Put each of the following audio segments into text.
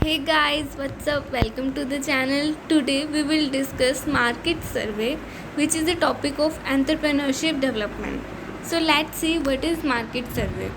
Hey guys, what's up? Welcome to the channel. Today we will discuss market survey, which is the topic of entrepreneurship development. So let's see what is market survey.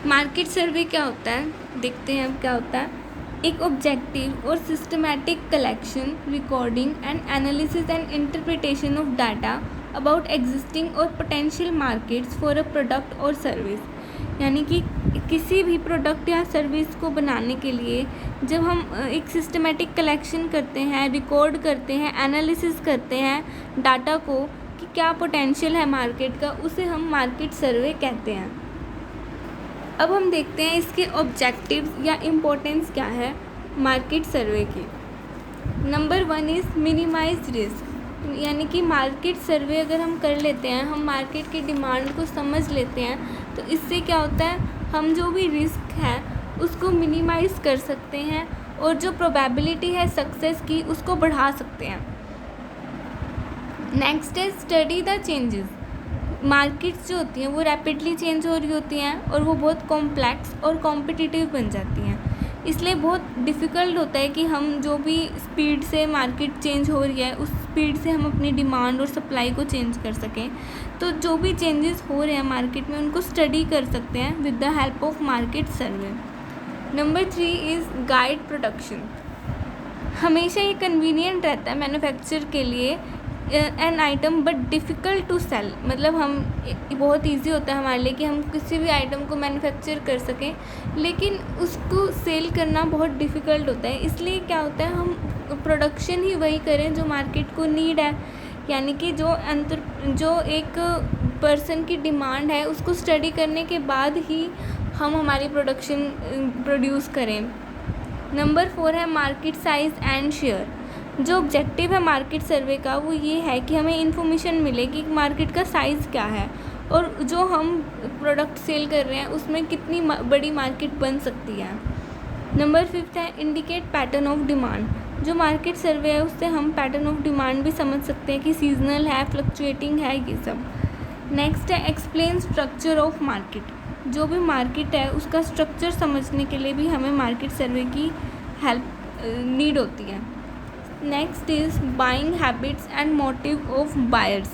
Market सर्वे क्या होता है, देखते हैं अब क्या होता है. एक ऑब्जेक्टिव और systematic collection, recording and analysis and interpretation of data about existing और potential markets for a product और सर्विस. यानी कि किसी भी प्रोडक्ट या सर्विस को बनाने के लिए जब हम एक सिस्टमैटिक कलेक्शन करते हैं, रिकॉर्ड करते हैं, एनालिसिस करते हैं डाटा को कि क्या पोटेंशियल है मार्केट का, उसे हम मार्केट सर्वे कहते हैं. अब हम देखते हैं इसके ऑब्जेक्टिव्स या इम्पोर्टेंस क्या है मार्केट सर्वे की. Number 1 is minimize risk. यानी कि मार्केट सर्वे अगर हम कर लेते हैं, हम मार्केट की डिमांड को समझ लेते हैं, तो इससे क्या होता है, हम जो भी रिस्क है उसको मिनिमाइज़ कर सकते हैं और जो प्रोबेबिलिटी है सक्सेस की उसको बढ़ा सकते हैं. नेक्स्ट है स्टडी द चेंजेस. मार्केट्स जो होती हैं वो रैपिडली चेंज हो रही होती हैं और वो बहुत कॉम्प्लेक्स और कॉम्पिटिटिव बन जाती हैं. इसलिए बहुत डिफ़िकल्ट होता है कि हम जो भी स्पीड से मार्केट चेंज हो रही है उस स्पीड से हम अपनी डिमांड और सप्लाई को चेंज कर सकें. तो जो भी चेंजेस हो रहे हैं मार्केट में उनको स्टडी कर सकते हैं with the help of market survey. Number 3 is guide production. हमेशा ये कन्वीनियंट रहता है मैन्युफैक्चर के लिए an item but difficult to sell. मतलब हम बहुत इजी होता है हमारे लिए कि हम किसी भी आइटम को मैन्युफैक्चर कर सकें, लेकिन उसको सेल करना बहुत डिफ़िकल्ट होता है. इसलिए क्या होता है, हम प्रोडक्शन ही वही करें जो मार्केट को नीड है. यानी कि जो एक पर्सन की डिमांड है उसको स्टडी करने के बाद ही हम हमारी प्रोडक्शन प्रोड्यूस करें. नंबर 4 है मार्केट साइज़ एंड शेयर. जो ऑब्जेक्टिव है मार्केट सर्वे का वो ये है कि हमें इन्फॉर्मेशन मिले कि मार्केट का साइज़ क्या है और जो हम प्रोडक्ट सेल कर रहे हैं उसमें कितनी बड़ी मार्केट बन सकती है. नंबर 5 है इंडिकेट पैटर्न ऑफ डिमांड. जो मार्केट सर्वे है उससे हम पैटर्न ऑफ डिमांड भी समझ सकते हैं कि सीजनल है, फ्लक्चुएटिंग है, ये सब. नेक्स्ट है एक्सप्लेन स्ट्रक्चर ऑफ मार्केट. जो भी मार्केट है उसका स्ट्रक्चर समझने के लिए भी हमें मार्केट सर्वे की हेल्प नीड होती है. Next is buying habits and motive of buyers.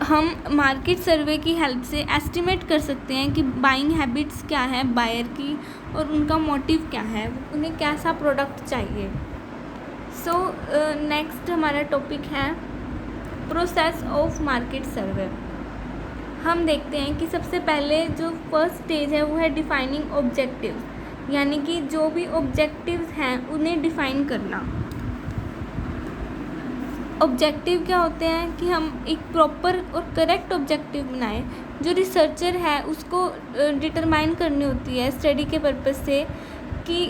हम मार्केट सर्वे की हेल्प से एस्टिमेट कर सकते हैं कि बाइंग हैबिट्स क्या है बायर की और उनका मोटिव क्या है, उन्हें कैसा प्रोडक्ट चाहिए. सो नेक्स्ट हमारा टॉपिक है प्रोसेस ऑफ मार्केट सर्वे. हम देखते हैं कि सबसे पहले जो फर्स्ट स्टेज है वो है डिफाइनिंग ऑब्जेक्टिव्स. यानी कि जो भी ऑब्जेक्टिव्स हैं उन्हें डिफ़ाइन करना. ऑब्जेक्टिव क्या होते हैं कि हम एक प्रॉपर और करेक्ट ऑब्जेक्टिव बनाएं. जो रिसर्चर है उसको डिटरमाइन करनी होती है स्टडी के पर्पस से कि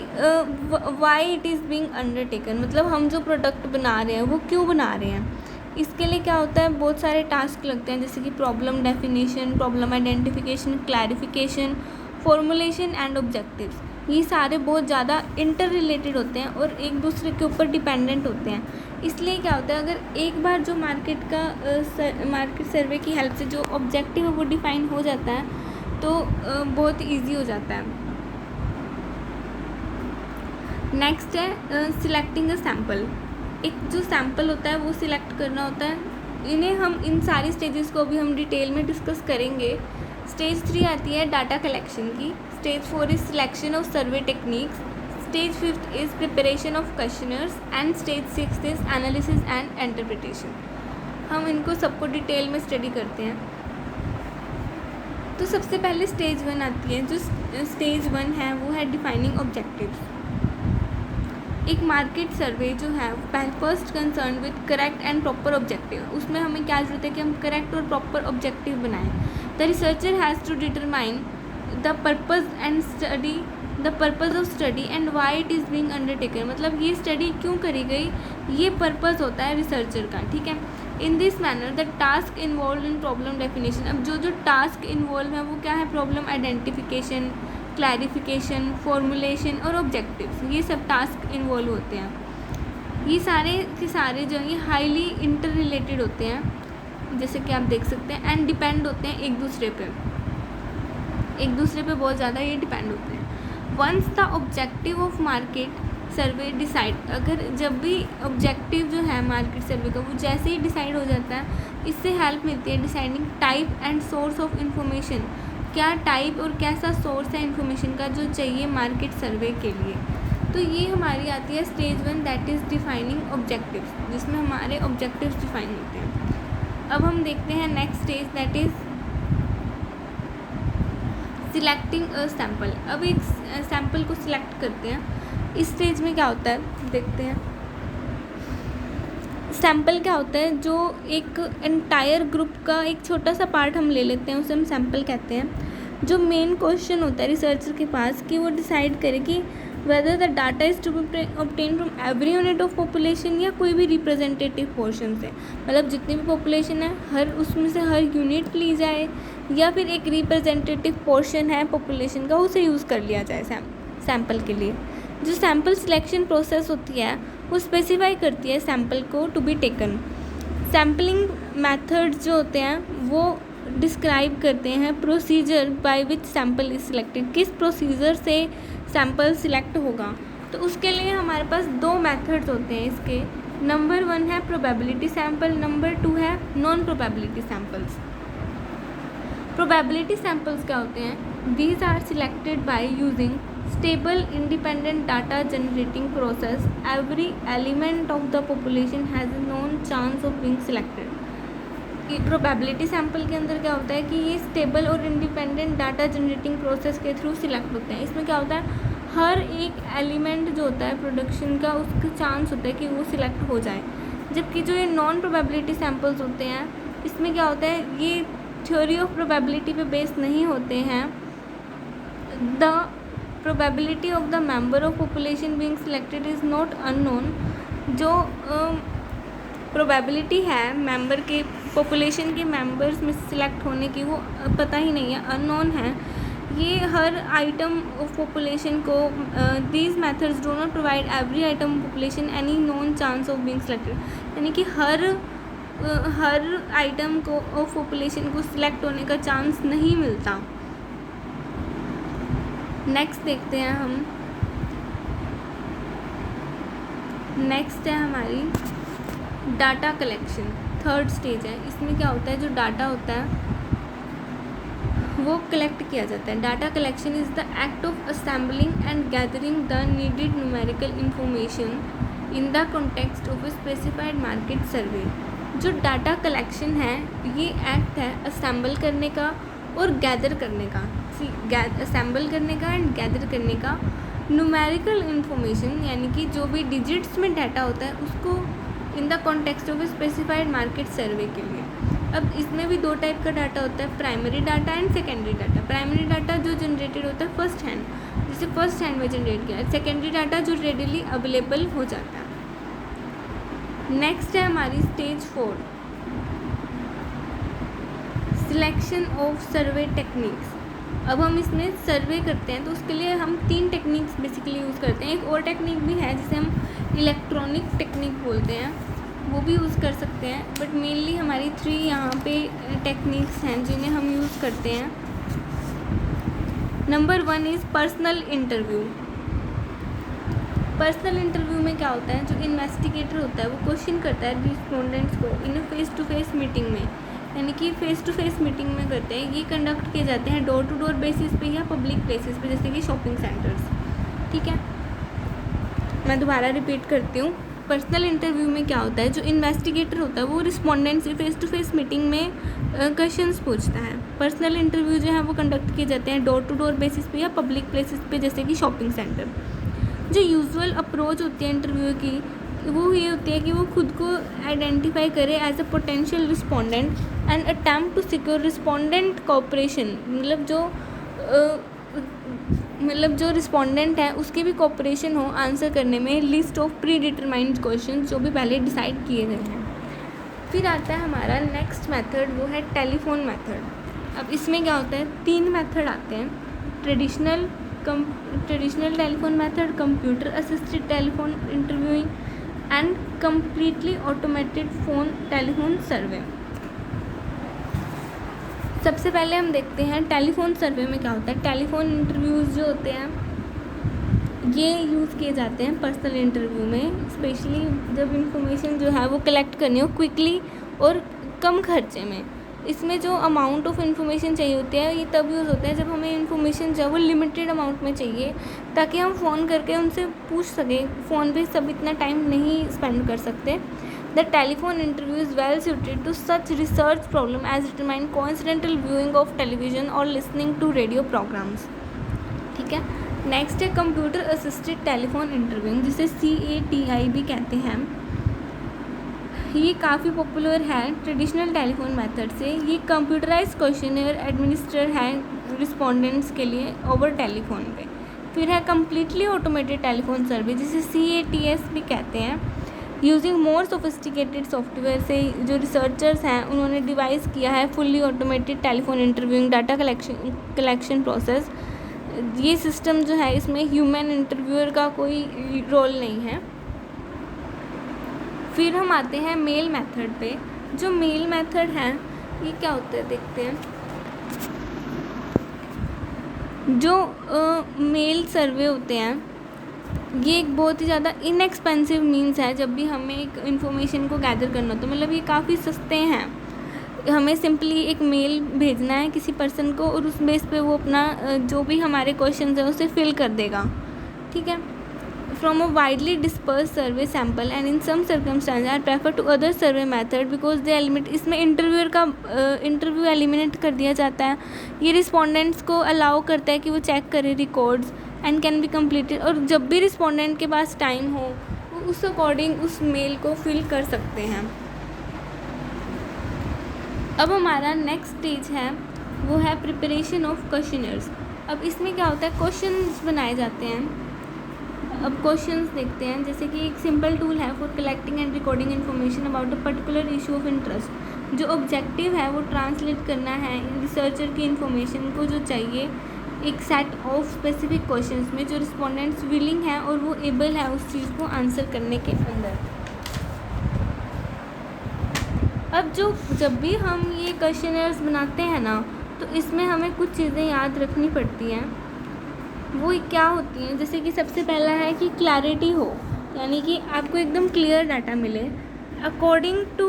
Y it is being undertaken. मतलब हम जो प्रोडक्ट बना रहे हैं वो क्यों बना रहे हैं. इसके लिए क्या होता है, बहुत सारे टास्क लगते हैं जैसे कि problem definition, problem identification, clarification, formulation and objectives. ये सारे बहुत ज़्यादा इंटर रिलेटेड होते हैं और एक दूसरे के ऊपर डिपेंडेंट होते हैं. इसलिए क्या होता है, अगर एक बार जो मार्केट सर्वे की हेल्प से जो ऑब्जेक्टिव है वो डिफ़ाइन हो जाता है तो बहुत इजी हो जाता है. नेक्स्ट है सिलेक्टिंग अ सैम्पल. एक जो सैम्पल होता है वो सिलेक्ट करना होता है. इन्हें हम इन सारी स्टेजेस को अभी हम डिटेल में डिस्कस करेंगे. स्टेज 3 आती है डाटा कलेक्शन की. Stage 4 is selection of survey techniques. Stage 5 is preparation of questioners and stage 6 is analysis and interpretation. हम इनको सबको डिटेल में स्टडी करते हैं. तो सबसे पहले स्टेज 1 आती है. जो स्टेज 1 है वो है डिफाइनिंग ऑब्जेक्टिव्स. एक मार्केट सर्वे जो है first concern with correct and proper objective. उसमें हमें क्या ज़रूरत है कि हम करेक्ट और प्रॉपर ऑब्जेक्टिव बनाएं. The researcher has to determine the purpose of study and why it is being undertaken. मतलब ये स्टडी क्यों करी गई, ये पर्पज़ होता है रिसर्चर का. ठीक है. In this manner the task involve in problem definition. अब जो टास्क इन्वॉल्व है वो क्या है, प्रॉब्लम आइडेंटिफिकेशन, क्लैरिफिकेशन, फॉर्मुलेशन और ऑब्जेक्टिव्स. ये सब टास्क इन्वॉल्व होते हैं. ये सारे के सारे जो हैं ये हाईली इंटर रिलेटेड होते हैं जैसे कि आप देख सकते हैं एंड डिपेंड होते हैं एक दूसरे पे बहुत ज़्यादा ये डिपेंड होते हैं. Once the objective of market survey decide, अगर जब भी ऑब्जेक्टिव जो है मार्केट सर्वे का वो जैसे ही डिसाइड हो जाता है, इससे हेल्प मिलती है deciding type and source of information, क्या टाइप और कैसा सोर्स है इन्फॉर्मेशन का जो चाहिए मार्केट सर्वे के लिए। तो ये हमारी आती है stage 1 that is defining objectives, जिसमें हमारे ऑब्जेक्टिव्स डिफाइन होते हैं। अब हम देखते हैं next stage that is selecting a sample. अब एक सैम्पल को सिलेक्ट करते हैं। इस स्टेज में क्या होता है देखते हैं। सैम्पल क्या होता है, जो एक एंटायर ग्रुप का एक छोटा सा पार्ट हम ले लेते हैं, उसे हम सैम्पल कहते हैं। जो मेन क्वेश्चन होता है रिसर्चर के पास कि वो डिसाइड करे कि whether the data is to be obtain from every unit of population या कोई भी रिप्रेजेंटेटिव पोर्शन से, मतलब जितनी भी पॉपुलेशन है हर उसमें से हर यूनिट ली जाए या फिर एक रिप्रेजेंटेटिव पोर्शन है पॉपुलेशन का उसे यूज़ कर लिया जाए सैम्पल के लिए। जो सैम्पल सिलेक्शन प्रोसेस होती है वो स्पेसिफाई करती है सैम्पल को to be taken. Sampling methods जो होते हैं वो डिस्क्राइब करते हैं procedure by which sample is selected, किस प्रोसीजर से सैम्पल सिलेक्ट होगा। तो उसके लिए हमारे पास 2 मेथड्स होते हैं इसके। नंबर 1 है प्रोबेबिलिटी सैम्पल, नंबर 2 है non probability samples. Probability samples क्या होते हैं, these are selected by using stable independent data generating process, every element of the population has a non chance of being selected. Probability sample के अंदर क्या होता है कि ये स्टेबल और इंडिपेंडेंट डाटा जनरेटिंग प्रोसेस के थ्रू सिलेक्ट होते हैं। इसमें क्या होता है, हर एक एलिमेंट जो होता है प्रोडक्शन का उसका चांस होता है कि वो सिलेक्ट हो जाए। जबकि जो ये नॉन प्रोबेबिलिटी सैम्पल्स होते हैं इसमें क्या होता है, ये थ्योरी ऑफ प्रोबेबिलिटी पे बेस्ड नहीं होते हैं। The probability of the member of population being selected is not unknown. जो प्रोबेबिलिटी है मेंबर के पॉपुलेशन के मेंबर्स में सिलेक्ट होने की वो पता ही नहीं है, अननोन है। ये हर आइटम ऑफ पॉपुलेशन को these methods do not provide every item population any non chance of being selected, यानी कि हर आइटम को ऑफ पॉपुलेशन को सिलेक्ट होने का चांस नहीं मिलता। नेक्स्ट देखते हैं हम, नेक्स्ट है हमारी डाटा कलेक्शन, 3rd स्टेज है। इसमें क्या होता है, जो डाटा होता है वो कलेक्ट किया जाता है। Data collection is the act of assembling and gathering the needed numerical information in the context of a specified market survey. जो डाटा कलेक्शन है ये एक्ट है असेंबल करने का और गैदर करने का, असेंबल करने का एंड गैदर करने का न्यूमेरिकल इंफॉर्मेशन, यानी कि जो भी डिजिट्स में डाटा होता है उसको in the context of a specified market सर्वे के लिए। अब इसमें भी 2 टाइप का डाटा होता है, primary data and secondary data. Primary data जो जनरेटेड होता है फर्स्ट हैंड, जिसे फर्स्ट हैंड में जनरेट किया है। सेकेंडरी डाटा जो रेडिली अवेलेबल हो जाता है। नेक्स्ट है हमारी stage 4, selection of survey techniques. अब हम इसमें सर्वे करते हैं तो उसके लिए हम 3 टेक्निक्स बेसिकली यूज़ करते हैं। एक और टेक्निक भी है जिसे हम इलेक्ट्रॉनिक टेक्निक बोलते हैं, वो भी यूज़ कर सकते हैं, बट मेनली हमारी 3 यहाँ पे टेक्निक्स हैं जिन्हें हम यूज़ करते हैं। Number 1 is personal interview. Personal interview में क्या होता है, जो इन्वेस्टिगेटर होता है वो क्वेश्चन करता है रिस्पोंडेंट्स को इन फेस टू फेस मीटिंग में, यानी कि फेस टू फेस मीटिंग में करते हैं। ये कंडक्ट किए जाते हैं डोर टू डोर बेसिस पे या पब्लिक प्लेसेस पे, जैसे कि शॉपिंग सेंटर्स। ठीक है, मैं दोबारा रिपीट करती हूँ। पर्सनल इंटरव्यू में क्या होता है, जो इन्वेस्टिगेटर होता है वो रिस्पोंडेंट से फेस टू फेस मीटिंग में क्वेश्चंस पूछता है। पर्सनल इंटरव्यू जो है वो कंडक्ट किए जाते हैं डोर टू डोर बेसिस पे या पब्लिक प्लेसेस पे, जैसे कि शॉपिंग सेंटर। जो यूजुअल अप्रोच होती है इंटरव्यू की वो ये होती है कि वो खुद को आइडेंटिफाई करे as a potential respondent and attempt to secure respondent cooperation, मतलब जो रिस्पोंडेंट है उसकी भी कोऑपरेशन हो आंसर करने में list of pre determined question जो भी पहले डिसाइड किए गए हैं। फिर आता है हमारा नेक्स्ट मेथड, वो है टेलीफोन मेथड। अब इसमें क्या होता है, 3 मेथड आते हैं, traditional telephone method, computer assisted telephone interviewing and completely automated phone telephone survey. सबसे पहले हम देखते हैं टेलीफोन सर्वे में क्या होता है। टेलीफोन इंटरव्यूज़ जो होते हैं ये यूज़ किए जाते हैं पर्सनल इंटरव्यू में, स्पेशली जब इंफॉर्मेशन जो है वो कलेक्ट करनी हो क्विकली और कम खर्चे में। इसमें जो अमाउंट ऑफ इन्फॉर्मेशन चाहिए होती है ये तब यूज़ होता है जब हमें इन्फॉर्मेशन जो है वो लिमिटेड अमाउंट में चाहिए, ताकि हम फ़ोन करके उनसे पूछ सकें। फ़ोन पे सब इतना टाइम नहीं स्पेंड कर सकते। The telephone interview is well suited to such research problem as determine coincidental viewing of television or listening to radio programs। ठीक है, नेक्स्ट है कंप्यूटर असिस्टेड टेलीफोन इंटरव्यू, जिसे CATI भी कहते हैं। ये काफ़ी पॉपुलर है ट्रेडिशनल टेलीफोन मेथड से। ये कंप्यूटराइज क्वेश्चनर एडमिनिस्ट्रेटर है रिस्पोंडेंट्स के लिए ओवर टेलीफोन पे। फिर है कम्प्लीटली ऑटोमेटेड टेलीफोन सर्वे, जिसे CATS भी कहते हैं। यूजिंग मोर सोफिस्टिकेटेड सॉफ्टवेयर से जो रिसर्चर्स हैं उन्होंने डिवाइस किया है fully automated telephone interviewing data collection process. ये सिस्टम जो है इसमें ह्यूमन इंटरव्यूअर का कोई रोल नहीं है। फिर हम आते हैं मेल मेथड पे। जो मेल मेथड है ये क्या होता है देखते हैं। जो मेल सर्वे होते हैं ये एक बहुत ही ज़्यादा इनएक्सपेंसिव मीन्स है जब भी हमें एक इन्फॉर्मेशन को गैदर करना हो, तो मतलब ये काफ़ी सस्ते हैं। हमें सिंपली एक मेल भेजना है किसी पर्सन को और उस बेस पे वो अपना जो भी हमारे क्वेश्चंस है उसे फिल कर देगा। ठीक है, from a widely disperse survey sample and in some circumstance I prefer to other survey method because they eliminate. इसमें इंटरव्यूअर का इंटरव्यू एलिमिनेट कर दिया जाता है। ये रिस्पोंडेंट्स को अलाउ करता है कि वो चेक करें records and can be completed, और जब भी रिस्पोंडेंट के पास टाइम हो वो उस अकॉर्डिंग उस मेल को फिल कर सकते हैं। अब हमारा नेक्स्ट स्टेज है वो है प्रिपरेशन ऑफ क्वेश्चनर्स। अब इसमें क्या होता है, क्वेश्चंस बनाए जाते हैं। अब क्वेश्चंस देखते हैं, जैसे कि एक सिंपल टूल है for collecting and recording information about a particular issue of interest. जो ऑब्जेक्टिव है वो ट्रांसलेट करना है रिसर्चर की इन्फॉर्मेशन को जो चाहिए एक सेट ऑफ स्पेसिफिक क्वेश्चंस में, जो रिस्पोंडेंट्स विलिंग है और वो एबल है उस चीज़ को आंसर करने के अंदर। अब जब भी हम ये क्वेश्चनर्स बनाते हैं ना, तो इसमें हमें कुछ चीज़ें याद रखनी पड़ती हैं। वो क्या होती हैं, जैसे कि सबसे पहला है कि क्लैरिटी हो, यानी कि आपको एकदम क्लियर डाटा मिले according to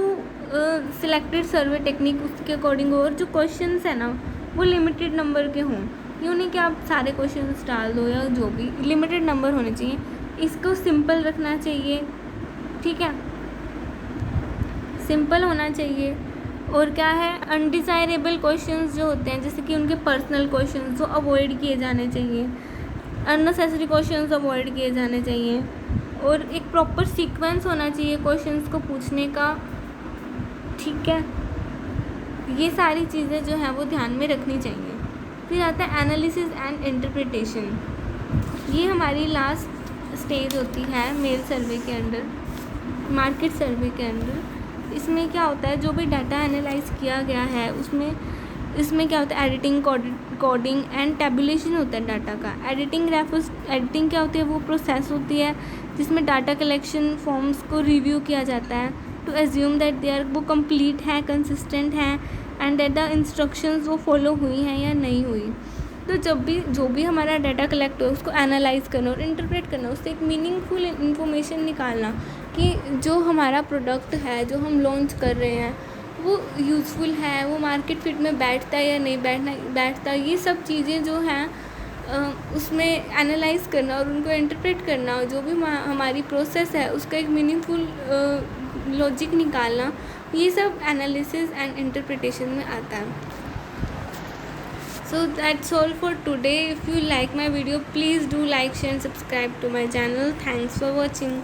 selected survey technique, उसके अकॉर्डिंग हो। और जो क्वेश्चंस है ना वो लिमिटेड नंबर के हों, यूँ नहीं कि आप सारे क्वेश्चंस डाल दो, या जो भी लिमिटेड नंबर होने चाहिए। इसको सिंपल रखना चाहिए। ठीक है, सिंपल होना चाहिए। और क्या है, अनडिज़ायरेबल क्वेश्चंस जो होते हैं जैसे कि उनके पर्सनल क्वेश्चंस वो अवॉइड किए जाने चाहिए, अननेसेसरी क्वेश्चंस अवॉइड किए जाने चाहिए। और एक प्रॉपर सीक्वेंस होना चाहिए क्वेश्चंस को पूछने का। ठीक है, ये सारी चीज़ें जो हैं वो ध्यान में रखनी चाहिए। फिर आता है एनालिसिस एंड इंटरप्रिटेशन। ये हमारी लास्ट स्टेज होती है मेल सर्वे के अंडर, मार्केट सर्वे के अंडर। इसमें क्या होता है, जो भी डाटा एनालाइज किया गया है इसमें क्या होता है, एडिटिंग, कोडिंग एंड टेबुलेशन होता है डाटा का। एडिटिंग क्या होती है, वो प्रोसेस होती है जिसमें डाटा कलेक्शन फॉर्म्स को रिव्यू किया जाता है टू एज्यूम दैट वो कंप्लीट है, कंसिस्टेंट है एंड दैट द इंस्ट्रक्शंस वो फॉलो हुई हैं या नहीं हुई। तो जो भी हमारा डाटा कलेक्ट हो उसको एनालाइज करना और इंटरप्रेट करना, उससे एक मीनिंगफुल इन्फॉर्मेशन निकालना कि जो हमारा प्रोडक्ट है जो हम लॉन्च कर रहे हैं वो यूज़फुल है, वो मार्केट फिट में बैठता है या नहीं बैठता। ये सब चीज़ें जो हैं उसमें एनालाइज करना और उनको इंटरप्रेट करना, जो भी हमारी प्रोसेस है उसका एक मीनिंगफुल लॉजिक निकालना, ये सब एनालिसिस एंड इंटरप्रिटेशन में आता है। So that's all for today. If you like my video, please do like, share and subscribe to my channel. Thanks for watching.